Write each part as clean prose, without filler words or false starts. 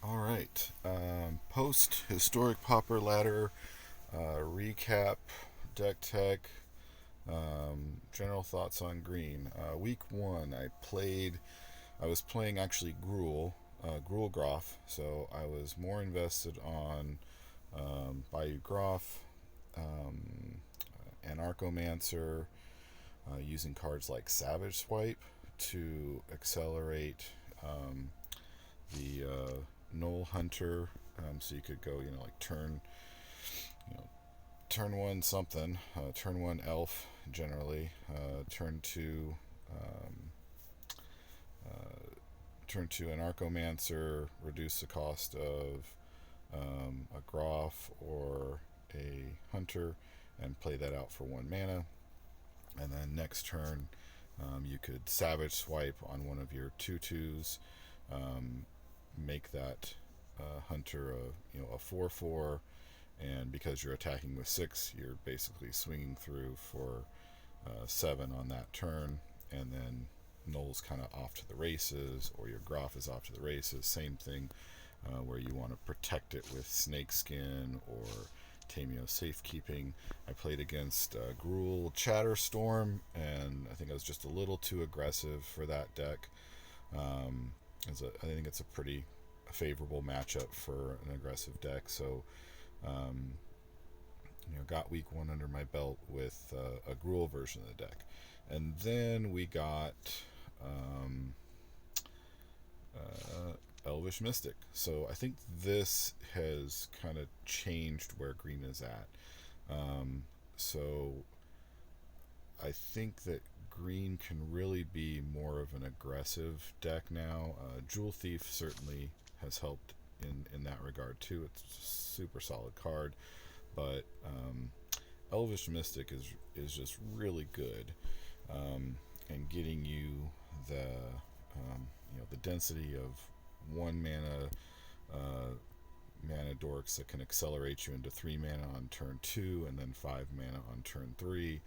All right. Post historic Pauper ladder recap, deck tech, general thoughts on green. Week one, I was playing actually Gruul Groff, so I was more invested on Bayou Groff, um, Anarchomancer, using cards like Savage Swipe to accelerate the Knoll Hunter. So you could go, like you know, turn one something, turn one elf generally, turn two, um, turn two an Archomancer, reduce the cost of a Groff or a Hunter, and play that out for one mana. And then next turn, you could Savage Swipe on one of your two-twos, um, make that Hunter a 4/4, and because you're attacking with six, you're basically swinging through for seven on that turn, and then Knoll's kind of off to the races, or your Groff is off to the races. Same thing where you want to protect it with Snakeskin or Tameo Safekeeping. I played against Gruul Chatterstorm, and I think I was just a little too aggressive for that deck. Um, I think it's a pretty favorable matchup for an aggressive deck. So um, got week one under my belt with a Gruul version of the deck, and then we got um, Elvish Mystic. So I think this has kind of changed where green is at. So I think that green can really be more of an aggressive deck now. Jewel Thief certainly has helped in that regard too. It's a super solid card, but Elvish Mystic is just really good, and getting you the the density of one mana dorks that can accelerate you into 3 mana on turn two, and then 5 mana on turn three.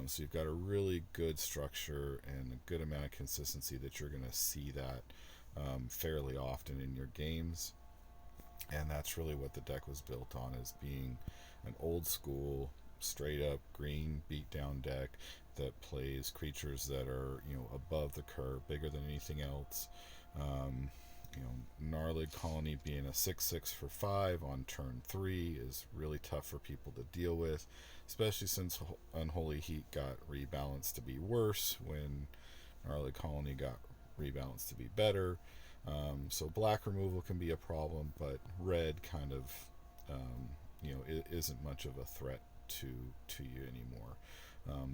So you've got a really good structure and a good amount of consistency that you're going to see that fairly often in your games. And that's really what the deck was built on, as being an old school, straight up green beatdown deck that plays creatures that are above the curve, bigger than anything else. Um, Gnarlid Colony being a 6/6 for 5 on turn 3 is really tough for people to deal with, especially since Unholy Heat got rebalanced to be worse when Gnarlid Colony got rebalanced to be better. So black removal can be a problem, but red kind of, it isn't much of a threat to you anymore.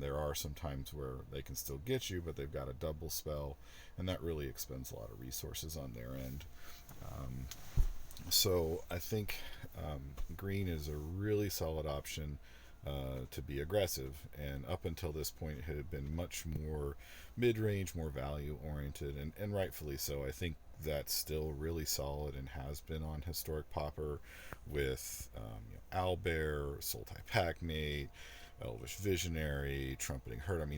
There are some times where they can still get you, but they've got a double spell, and that really expends a lot of resources on their end. Um, so I think green is a really solid option to be aggressive, and up until this point, it had been much more mid-range, more value-oriented, and rightfully so. I think that's still really solid and has been on Historic Pauper with Owlbear, Sultai Packmate, Elvish Visionary, Trumpeting Herd.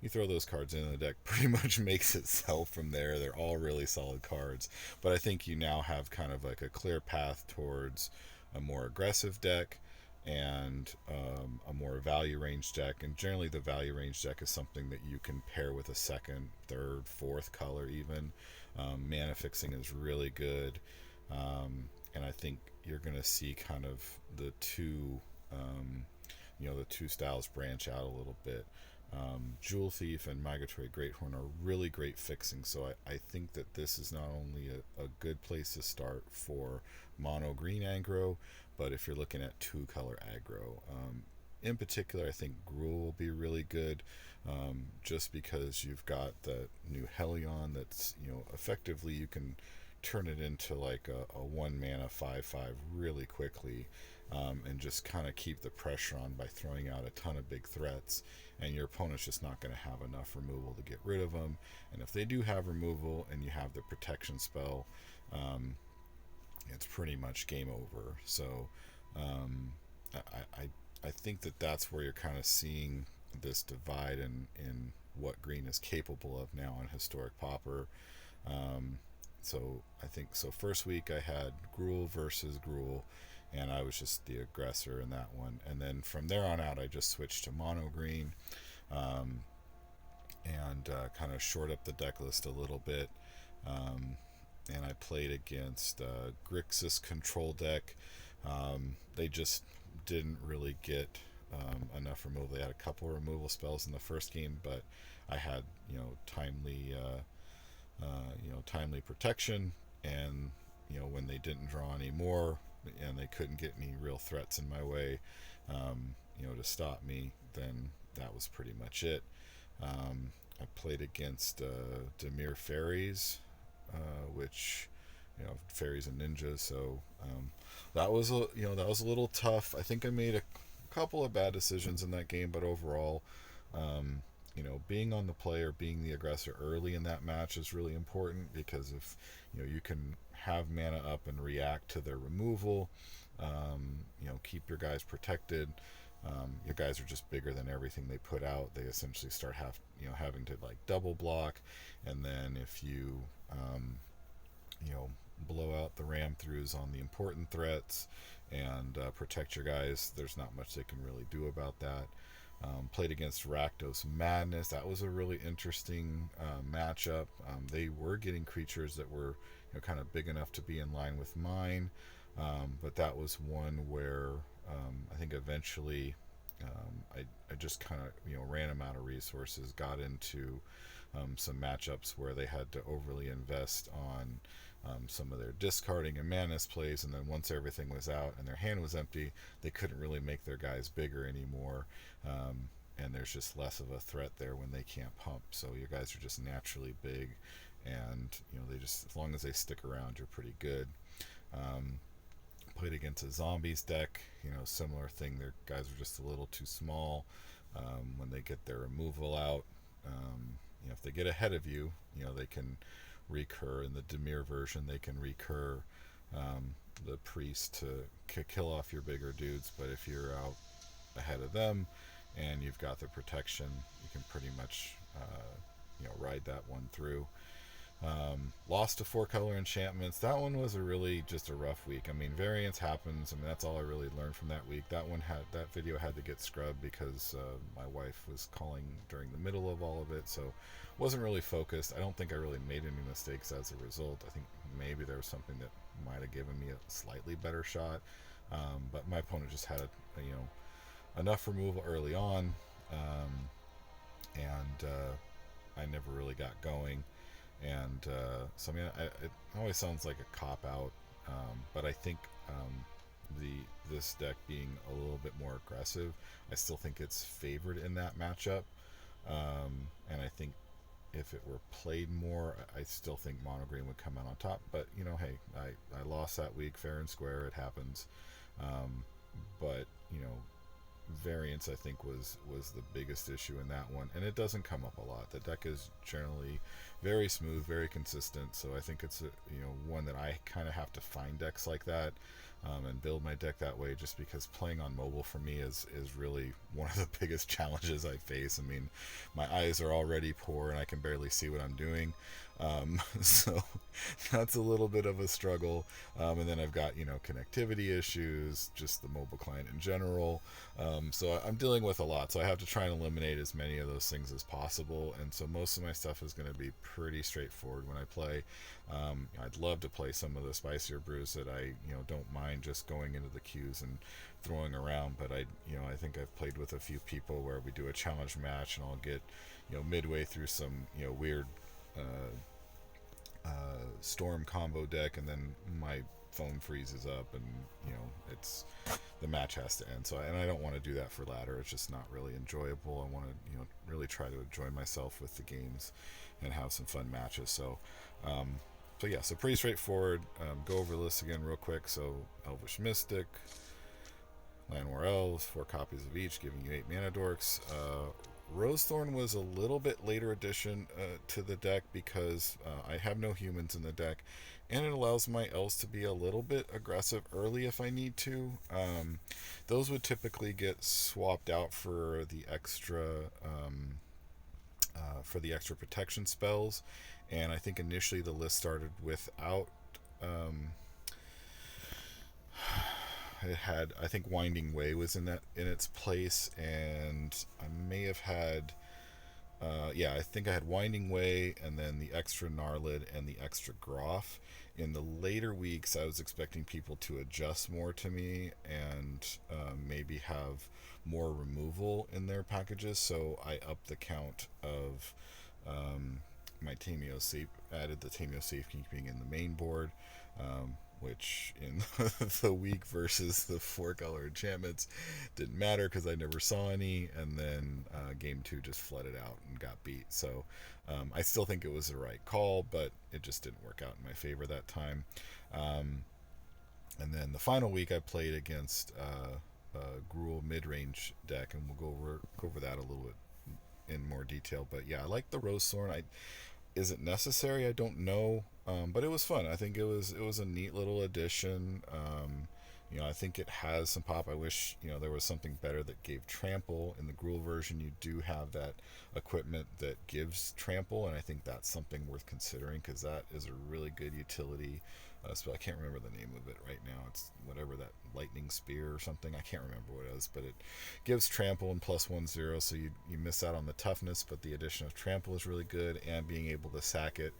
You throw those cards in, the deck pretty much makes itself from there. They're all really solid cards. But I think you now have kind of like a clear path towards a more aggressive deck and a more value range deck. And generally, the value range deck is something that you can pair with a second, third, fourth color, even. Mana fixing is really good. And I think you're going to see kind of the two. The two styles branch out a little bit. Jewel Thief and Migratory Greathorn are really great fixing, so I think that this is not only a good place to start for mono green aggro, but if you're looking at two color aggro. In particular, I think Gruul will be really good, just because you've got the new Helion that's, effectively you can turn it into like a 1 mana 5/5 really quickly, and just kind of keep the pressure on by throwing out a ton of big threats, and your opponent's just not going to have enough removal to get rid of them. And if they do have removal and you have the protection spell, um, it's pretty much game over. So um, I think that that's where you're kind of seeing this divide in what green is capable of now in Historic Pauper. Um, So I think so. First week I had Gruul versus Gruul, and I was just the aggressor in that one. And then from there on out, I just switched to monoGREEN, um, and kind of short up the deck list a little bit. And I played against Grixis control deck. They just didn't really get enough removal. They had a couple removal spells in the first game, but I had timely protection, and when they didn't draw any more and they couldn't get any real threats in my way, to stop me, then that was pretty much it. I played against Dimir Fairies, which fairies and ninjas. So that was a little tough. I think I made a couple of bad decisions in that game, but overall, um, being on the play or being the aggressor early in that match is really important, because if you can have mana up and react to their removal, keep your guys protected. Your guys are just bigger than everything they put out. They essentially start having to like double block, and then if you you know blow out the ram throughs on the important threats and protect your guys, there's not much they can really do about that. Played against Rakdos Madness. That was a really interesting matchup. They were getting creatures that were kind of big enough to be in line with mine, but that was one where I think eventually I just kind of ran them out of resources, got into some matchups where they had to overly invest on some of their discarding and Manus plays, and then once everything was out and their hand was empty, they couldn't really make their guys bigger anymore, and there's just less of a threat there when they can't pump. So your guys are just naturally big, and they just, as long as they stick around, you're pretty good. Um, Played against a zombies deck, similar thing. Their guys are just a little too small when they get their removal out. If they get ahead of you, they can recur. In the Dimir version, they can recur the priest to kill off your bigger dudes, but if you're out ahead of them and you've got the protection, you can pretty much ride that one through. Lost to 4-color enchantments. That one was really just a rough week. I mean, variance happens. I mean, that's all I really learned from that week. That video had to get scrubbed because my wife was calling during the middle of all of it, so wasn't really focused. I don't think I really made any mistakes as a result. I think maybe there was something that might have given me a slightly better shot, but my opponent just had enough removal early on, and I never really got going. And so I mean, it always sounds like a cop out, but I think this deck being a little bit more aggressive, I still think it's favored in that matchup, and I think if it were played more, I still think monoGREEN would come out on top. But hey, I lost that week, fair and square. It happens, but variance I think was the biggest issue in that one, and it doesn't come up a lot. The deck is generally very smooth, very consistent, so I think it's one that I kind of have to find decks like that, and build my deck that way, just because playing on mobile for me is really one of the biggest challenges I face. I mean, my eyes are already poor and I can barely see what I'm doing, so that's a little bit of a struggle, and then I've got connectivity issues, just the mobile client in general, so I'm dealing with a lot, so I have to try and eliminate as many of those things as possible, and so most of my stuff is going to be pretty straightforward when I play. I'd love to play some of the spicier brews that I don't mind just going into the queues and throwing around, but I think I've played with a few people where we do a challenge match and I'll get midway through some weird storm combo deck, and then my phone freezes up, and it's the match has to end. So, and I don't want to do that for ladder. It's just not really enjoyable. I want to really try to enjoy myself with the games and have some fun matches. So so pretty straightforward. Go over the list again real quick. So Elvish Mystic, Land War Elves, 4 copies of each, giving you 8 mana dorks. Rosethorn was a little bit later addition to the deck because I have no humans in the deck, and it allows my elves to be a little bit aggressive early if I need to. Those would typically get swapped out for the extra protection spells, And I think initially the list started without. Um, it had, I think, Winding Way was in its place, and I may have had. Yeah, I think I had Winding Way, and then the extra Gnarlid and the extra Groff. In the later weeks, I was expecting people to adjust more to me and maybe have more removal in their packages, so I upped the count of my Tameo safe, added the Tameo safekeeping in the main board, which in the week versus the 4-color enchantments didn't matter because I never saw any, and then game 2 just flooded out and got beat. So I still think it was the right call, but it just didn't work out in my favor that time. Um, and then the final week I played against Gruul mid-range deck, and we'll go over that a little bit in more detail. But yeah, I like the Rose Thorn. Is it necessary? I don't know, but it was fun. I think it was a neat little addition. I think it has some pop. I wish there was something better that gave trample. In the Gruul version, you do have that equipment that gives trample, and I think that's something worth considering because that is a really good utility. So I can't remember the name of it right now. It's whatever, that lightning spear or something. I can't remember what it is, but it gives trample and +1/0, so you miss out on the toughness, but the addition of trample is really good, and being able to sack it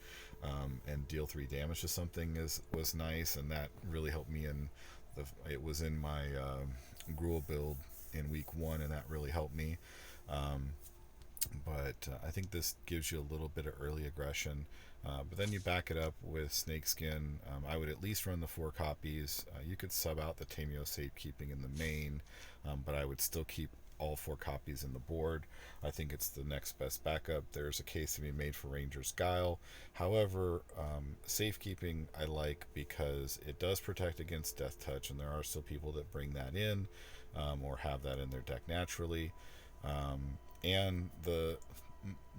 and deal 3 damage to something was nice, and that really helped me it was in my Gruul build in week 1, and that really helped me. Um, but I think this gives you a little bit of early aggression. But then you back it up with Snakeskin. I would at least run the 4 copies. You could sub out the Tameo Safekeeping in the main, but I would still keep all 4 copies in the board. I think it's the next best backup. There's a case to be made for Ranger's Guile. However, Safekeeping I like because it does protect against Death Touch, and there are still people that bring that in or have that in their deck naturally. And the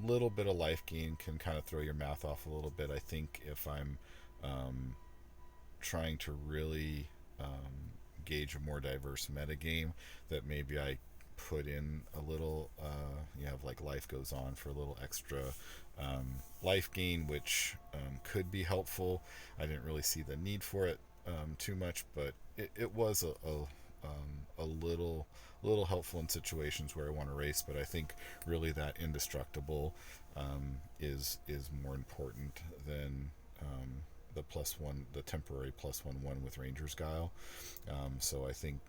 little bit of life gain can kind of throw your math off a little bit. I think if I'm trying to really gauge a more diverse metagame, that maybe I put in a little, you have like life goes on for a little extra life gain, which could be helpful. I didn't really see the need for it too much, but it was a little helpful in situations where I want to race. But I think really that indestructible is more important than the +1, the temporary +1/1 with Ranger's Guile. So I think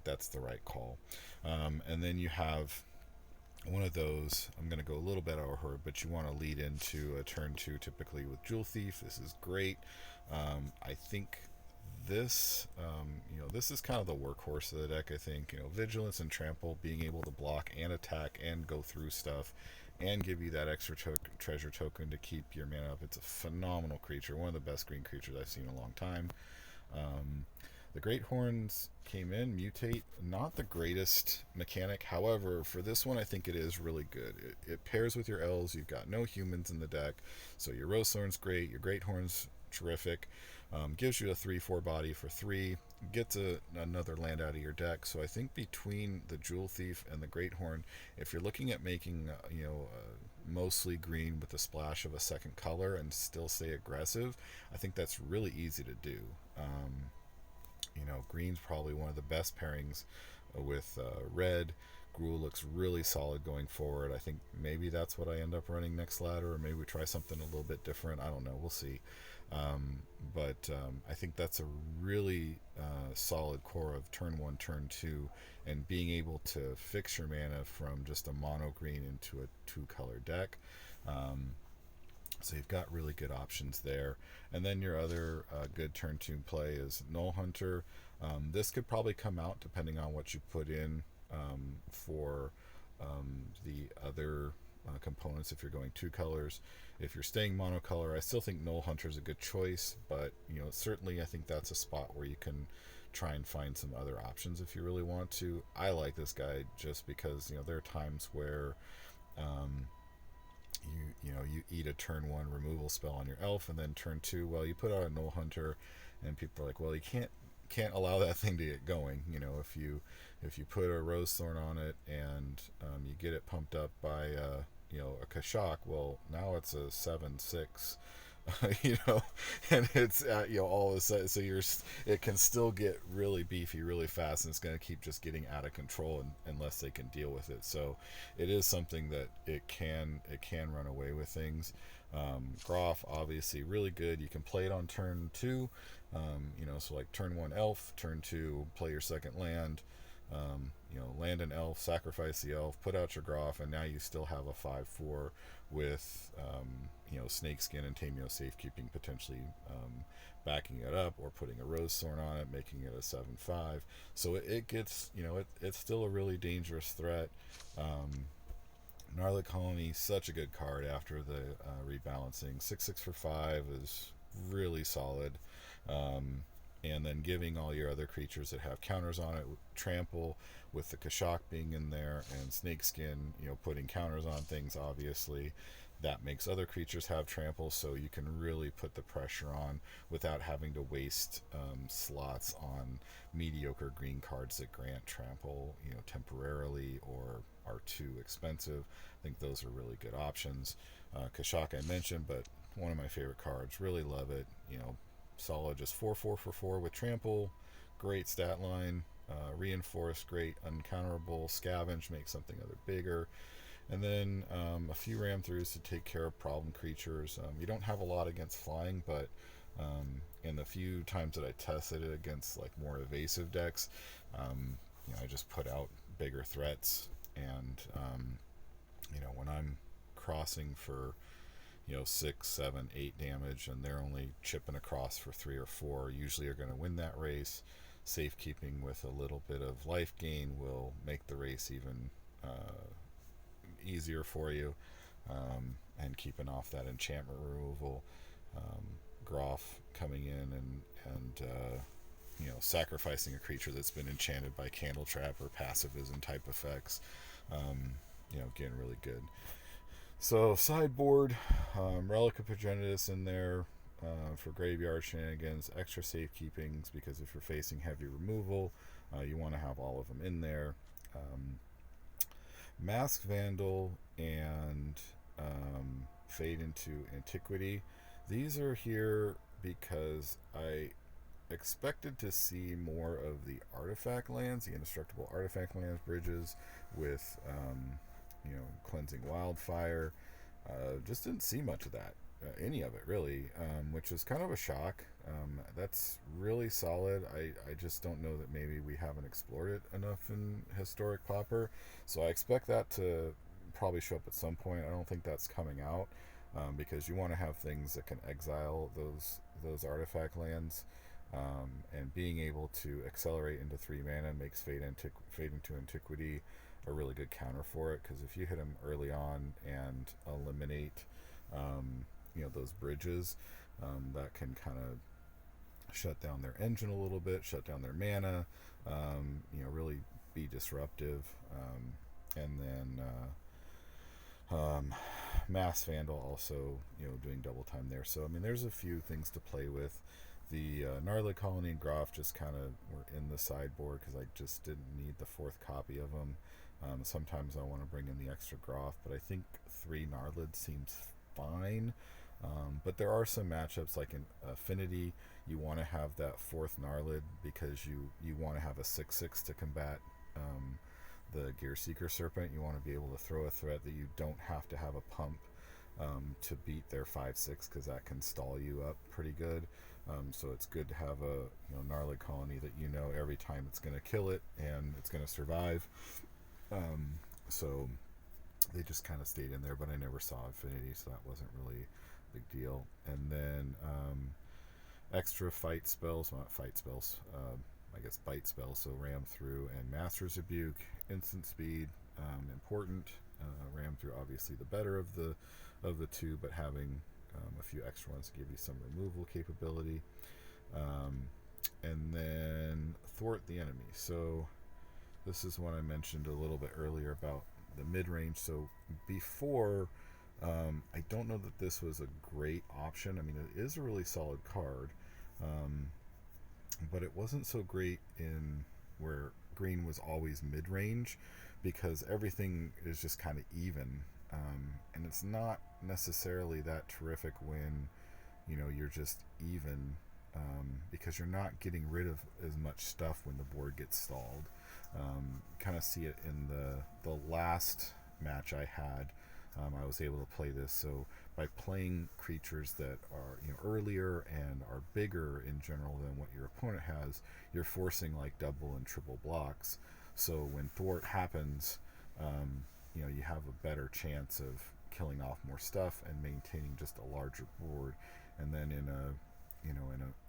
that's the right call. And then you have one of those. I'm going to go a little bit over her, but you want to lead into a turn 2 typically with Jewel Thief. This is great. I think this this is kind of the workhorse of the deck. I think Vigilance and Trample, being able to block and attack and go through stuff and give you that extra treasure token to keep your mana up. It's a phenomenal creature, one of the best green creatures I've seen in a long time. The Great Horns came in, mutate, not the greatest mechanic. However, for this one, I think it is really good. It pairs with your elves. You've got no humans in the deck, so your Rose Thorn's great, your Great Horn's terrific. Gives you a 3/4 body for 3, gets another land out of your deck. So I think between the Jewel Thief and the Great Horn, if you're looking at making mostly green with a splash of a second color and still stay aggressive, I think that's really easy to do. Green's probably one of the best pairings with red. Gruul looks really solid going forward. I think maybe that's what I end up running next ladder, or maybe we try something a little bit different. I don't know. We'll see. But I think that's a really solid core of turn 1, turn 2, and being able to fix your mana from just a mono green into a 2-color deck. So you've got really good options there. And then your other good turn 2 play is Null Hunter. This could probably come out depending on what you put in for the other components if you're going 2 colors. If you're staying monocolor, I still think Null Hunter is a good choice, but certainly I think that's a spot where you can try and find some other options if you really want to. I like this guy just because there are times where you eat a turn 1 removal spell on your elf, and then turn 2, well, you put out a Null Hunter, and people are like, well, you can't allow that thing to get going. If you put a Rose Thorn on it and you get it pumped up by a Kashak. Well, now it's a 7-6, you know, and it's all of a sudden, so it can still get really beefy really fast, and it's going to keep just getting out of control unless they can deal with it. So it is something that it can run away with things. Groff, obviously really good. You can play it on turn 2, so like turn 1 elf, turn 2 play your second land, land an elf, sacrifice the elf, put out your Groff, and now you still have a 5/4 with Snakeskin and Tameo Safekeeping potentially backing it up, or putting a Rose Thorn on it, making it a 7/5. So it gets, it's still a really dangerous threat. Gnarly Colony, such a good card after the rebalancing. 6/6 for 5 is really solid. And then giving all your other creatures that have counters on it, trample, with the Kashak being in there, and Snakeskin, putting counters on things, obviously. That makes other creatures have trample, so you can really put the pressure on without having to waste slots on mediocre green cards that grant trample, temporarily, or are too expensive. I think those are really good options. Kashak I mentioned, but one of my favorite cards. Really love it. Solid, just 4/4 for 4 with trample. Great stat line. Reinforce, great. Uncounterable. Scavenge, make something other bigger. And then a few ram throughs to take care of problem creatures. You don't have a lot against flying, but in the few times that I tested it against like more evasive decks, I just put out bigger threats. And when I'm crossing for 6, 7, 8 damage, and they're only chipping across for 3 or 4, usually are going to win that race. Safekeeping with a little bit of life gain will make the race even easier for you, and keeping off that enchantment removal. Groff coming in and sacrificing a creature that's been enchanted by Candle Trap or Passivism type effects. Getting really good. So sideboard, Relic of Progenitus in there for graveyard shenanigans, extra safekeepings, because if you're facing heavy removal, you want to have all of them in there. Mask Vandal and Fade into Antiquity. These are here because I expected to see more of the artifact lands, the indestructible artifact lands, bridges with Cleansing Wildfire. Just didn't see much of that, any of it really, which was kind of a shock. That's really solid. I just don't know that maybe we haven't explored it enough in Historic Pauper, so I expect that to probably show up at some point. I don't think that's coming out, because you want to have things that can exile those artifact lands, and being able to accelerate into 3 mana makes Fade into Antiquity a really good counter for it, because if you hit them early on and eliminate those bridges, that can kind of shut down their engine a little bit, shut down their mana, really be disruptive. And then Mass Vandal also doing double time there. So there's a few things to play with. The Gnarly Colony and Groff just kind of were in the sideboard because I just didn't need the 4th copy of them. Sometimes I want to bring in the extra Groff, but I think 3 Gnarlid seems fine. But there are some matchups, like in Affinity, you want to have that 4th Gnarlid because you want to have a 6/6 to combat the Gear Seeker Serpent. You want to be able to throw a threat that you don't have to have a pump to beat their 5/6, because that can stall you up pretty good. So it's good to have a Gnarly Colony that every time it's going to kill it and it's going to survive. So they just kind of stayed in there, but I never saw Affinity, so that wasn't really a big deal. And then extra fight spells, well, not fight spells, I guess bite spells, so Ram Through and Master's Rebuke, instant speed, important. Ram Through, obviously the better of the two, but having a few extra ones to give you some removal capability. And then Thwart the Enemy. So this is one I mentioned a little bit earlier about the mid-range. So before, I don't know that this was a great option. It is a really solid card, but it wasn't so great in where green was always mid-range, because everything is just kind of even And it's not necessarily that terrific when you're just even, because you're not getting rid of as much stuff when the board gets stalled. Kind of see it in the last match I had. I was able to play this, so by playing creatures that are earlier and are bigger in general than what your opponent has, you're forcing like double and triple blocks. So when thwart happens, you have a better chance of killing off more stuff and maintaining just a larger board. And then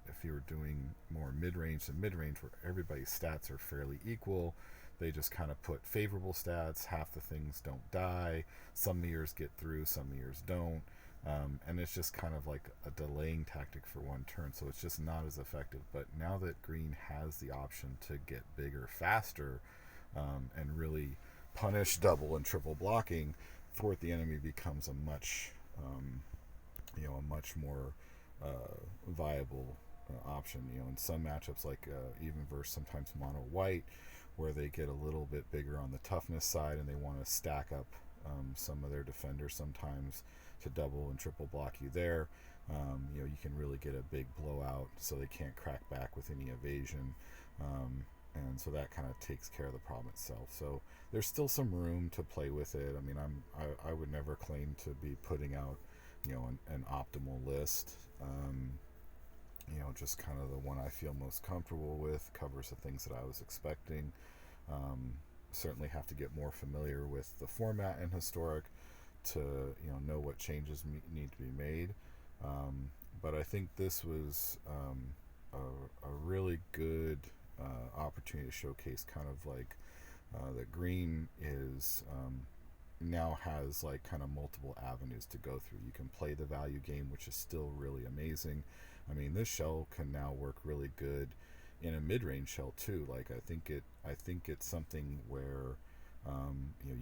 if you're doing more mid-range than mid-range, where everybody's stats are fairly equal, they just kind of put favorable stats. Half the things don't die. Some mirrors get through, some mirrors don't. And it's just kind of like a delaying tactic for one turn, so it's just not as effective. But now that green has the option to get bigger faster, and really punish double and triple blocking, thwart the enemy becomes a much more viable option. In some matchups, like even versus sometimes mono white, where they get a little bit bigger on the toughness side and they want to stack up some of their defenders sometimes to double and triple block you there. You can really get a big blowout, so they can't crack back with any evasion. And so that kind of takes care of the problem itself. So there's still some room to play with it. I mean, I would never claim to be putting out an optimal list. Just kind of the one I feel most comfortable with, covers the things that I was expecting. Certainly have to get more familiar with the format in Historic to know what changes need to be made. But I think this was a really good opportunity to showcase kind of like that green is now has like kind of multiple avenues to go through. You can play the value game, which is still really amazing. I mean, this shell can now work really good in a mid-range shell too. Like I think it's something where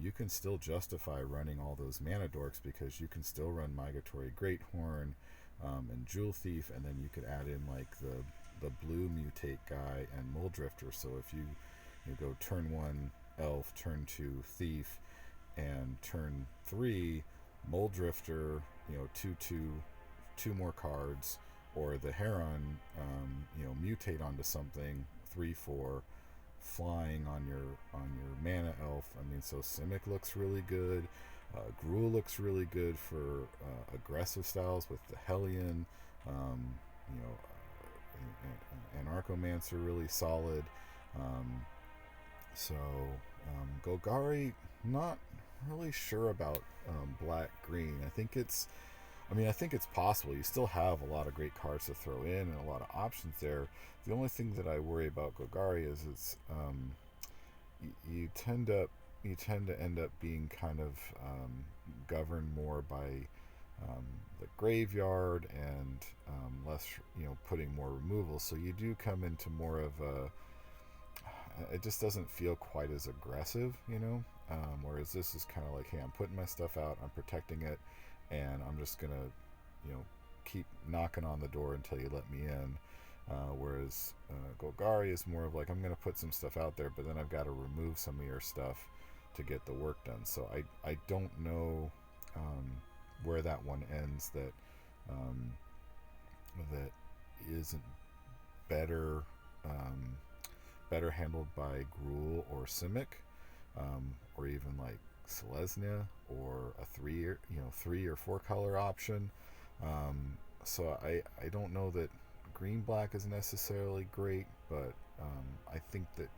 you can still justify running all those mana dorks, because you can still run Migratory Greathorn and Jewel Thief, and then you could add in like the blue mutate guy and Mole Drifter. So if you go turn 1 Elf, turn 2 Thief, and turn 3 Mole Drifter, 2 more cards, or the Heron, mutate onto something, 3/4 flying on your mana elf. I mean, so Simic looks really good. Gruul looks really good for aggressive styles with the Hellion. You know, Anarchomancer really solid. Golgari, not really sure about black green. I think it's possible. You still have a lot of great cards to throw in and a lot of options there. The only thing that I worry about Golgari is it's you tend to end up being kind of governed more by the graveyard and less, putting more removals. So you do come into more of a. It just doesn't feel quite as aggressive, whereas this is kind of like, hey, I'm putting my stuff out, I'm protecting it, and I'm just gonna, keep knocking on the door until you let me in. Whereas Golgari is more of like, I'm gonna put some stuff out there, but then I've got to remove some of your stuff to get the work done. So I don't know where that one ends. That isn't better. Better handled by Gruul or Simic, or even like Selesnya, or a 3 or 4 color option. So I don't know that green black is necessarily great, but I think that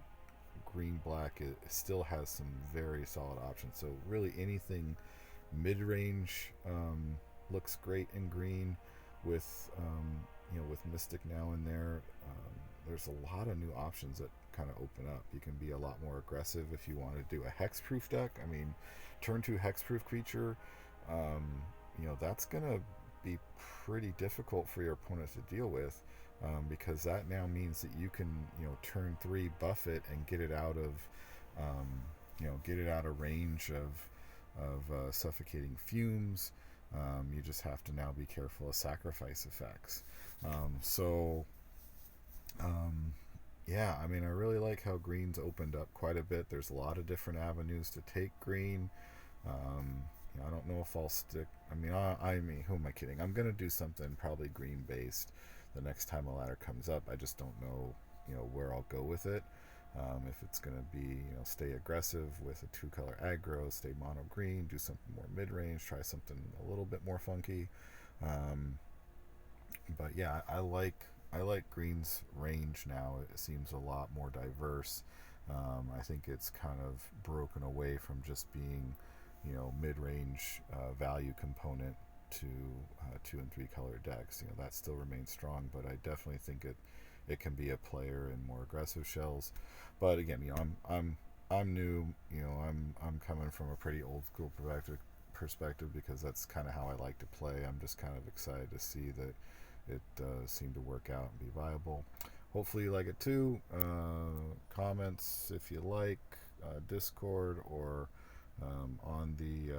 green black still has some very solid options. So really anything mid range looks great in green, with with Mystic now in there. There's a lot of new options that kind of open up. You can be a lot more aggressive if you want to do a hexproof deck. I mean, turn 2 hexproof creature, that's gonna be pretty difficult for your opponent to deal with, because that now means that you can turn 3 buff it and get it out of range of suffocating fumes. You just have to now be careful of sacrifice effects. Yeah, I mean, I really like how green's opened up quite a bit. There's a lot of different avenues to take green. I don't know if I'll stick. I mean, who am I kidding? I'm gonna do something probably green based the next time a ladder comes up. I just don't know, where I'll go with it. If it's gonna be, stay aggressive with a 2-color aggro, stay mono green, do something more mid range, try something a little bit more funky. Um, but yeah, I like green's range now. It seems a lot more diverse. I think it's kind of broken away from just being, mid-range value component to 2 and 3 color decks. That still remains strong, but I definitely think it can be a player in more aggressive shells. But again, I'm new. I'm coming from a pretty old school perspective because that's kind of how I like to play. I'm just kind of excited to see that it seemed to work out and be viable. Hopefully you like it too. Comments if you like, Discord, or on the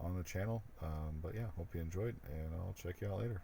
on the channel. But yeah, hope you enjoyed, and I'll check you out later.